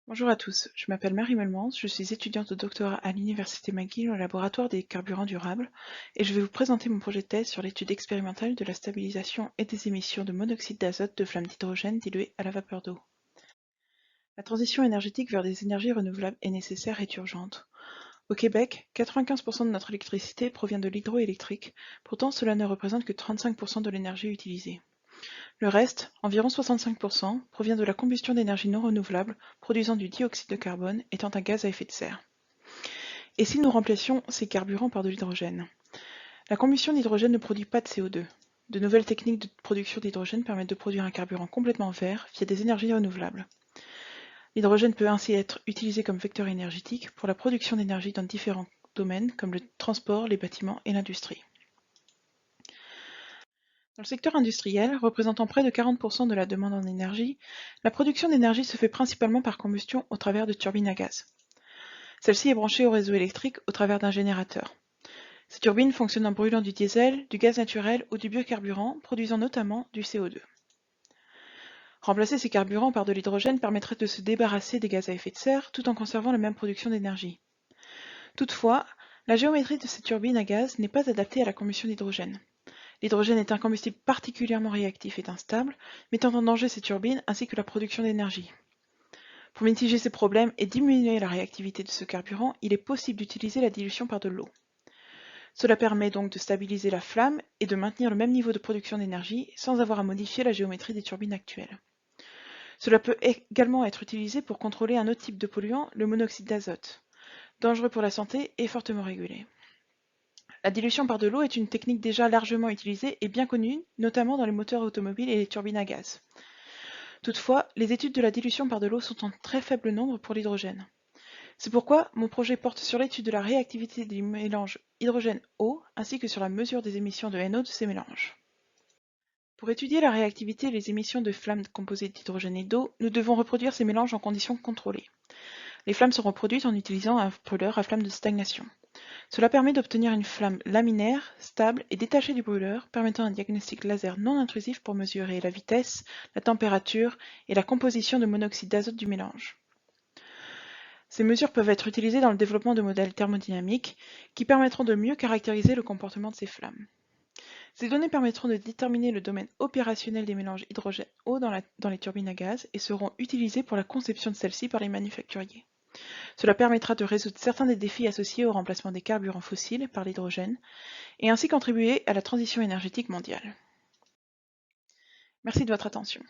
Bonjour à tous, je m'appelle Marie Melmans, je suis étudiante de doctorat à l'Université McGill au laboratoire des carburants durables et je vais vous présenter mon projet de thèse sur l'étude expérimentale de la stabilisation et des émissions de monoxyde d'azote de flammes d'hydrogène diluées à la vapeur d'eau. La transition énergétique vers des énergies renouvelables est nécessaire et urgente. Au Québec, 95% de notre électricité provient de l'hydroélectrique, pourtant cela ne représente que 35% de l'énergie utilisée. Le reste, environ 65%, provient de la combustion d'énergies non renouvelables, produisant du dioxyde de carbone, étant un gaz à effet de serre. Et si nous remplacions ces carburants par de l'hydrogène? La combustion d'hydrogène ne produit pas de CO2. De nouvelles techniques de production d'hydrogène permettent de produire un carburant complètement vert via des énergies renouvelables. L'hydrogène peut ainsi être utilisé comme vecteur énergétique pour la production d'énergie dans différents domaines comme le transport, les bâtiments et l'industrie. Dans le secteur industriel, représentant près de 40% de la demande en énergie, la production d'énergie se fait principalement par combustion au travers de turbines à gaz. Celle-ci est branchée au réseau électrique au travers d'un générateur. Ces turbines fonctionnent en brûlant du diesel, du gaz naturel ou du biocarburant, produisant notamment du CO2. Remplacer ces carburants par de l'hydrogène permettrait de se débarrasser des gaz à effet de serre tout en conservant la même production d'énergie. Toutefois, la géométrie de ces turbines à gaz n'est pas adaptée à la combustion d'hydrogène. L'hydrogène est un combustible particulièrement réactif et instable, mettant en danger ces turbines ainsi que la production d'énergie. Pour mitiger ces problèmes et diminuer la réactivité de ce carburant, il est possible d'utiliser la dilution par de l'eau. Cela permet donc de stabiliser la flamme et de maintenir le même niveau de production d'énergie sans avoir à modifier la géométrie des turbines actuelles. Cela peut également être utilisé pour contrôler un autre type de polluant, le monoxyde d'azote, dangereux pour la santé et fortement régulé. La dilution par de l'eau est une technique déjà largement utilisée et bien connue, notamment dans les moteurs automobiles et les turbines à gaz. Toutefois, les études de la dilution par de l'eau sont en très faible nombre pour l'hydrogène. C'est pourquoi mon projet porte sur l'étude de la réactivité des mélanges hydrogène-eau ainsi que sur la mesure des émissions de NO de ces mélanges. Pour étudier la réactivité et les émissions de flammes composées d'hydrogène et d'eau, nous devons reproduire ces mélanges en conditions contrôlées. Les flammes sont reproduites en utilisant un brûleur à flamme de stagnation. Cela permet d'obtenir une flamme laminaire, stable et détachée du brûleur, permettant un diagnostic laser non intrusif pour mesurer la vitesse, la température et la composition de monoxyde d'azote du mélange. Ces mesures peuvent être utilisées dans le développement de modèles thermodynamiques qui permettront de mieux caractériser le comportement de ces flammes. Ces données permettront de déterminer le domaine opérationnel des mélanges hydrogène-eau dans les turbines à gaz et seront utilisées pour la conception de celles-ci par les manufacturiers. Cela permettra de résoudre certains des défis associés au remplacement des carburants fossiles par l'hydrogène et ainsi contribuer à la transition énergétique mondiale. Merci de votre attention.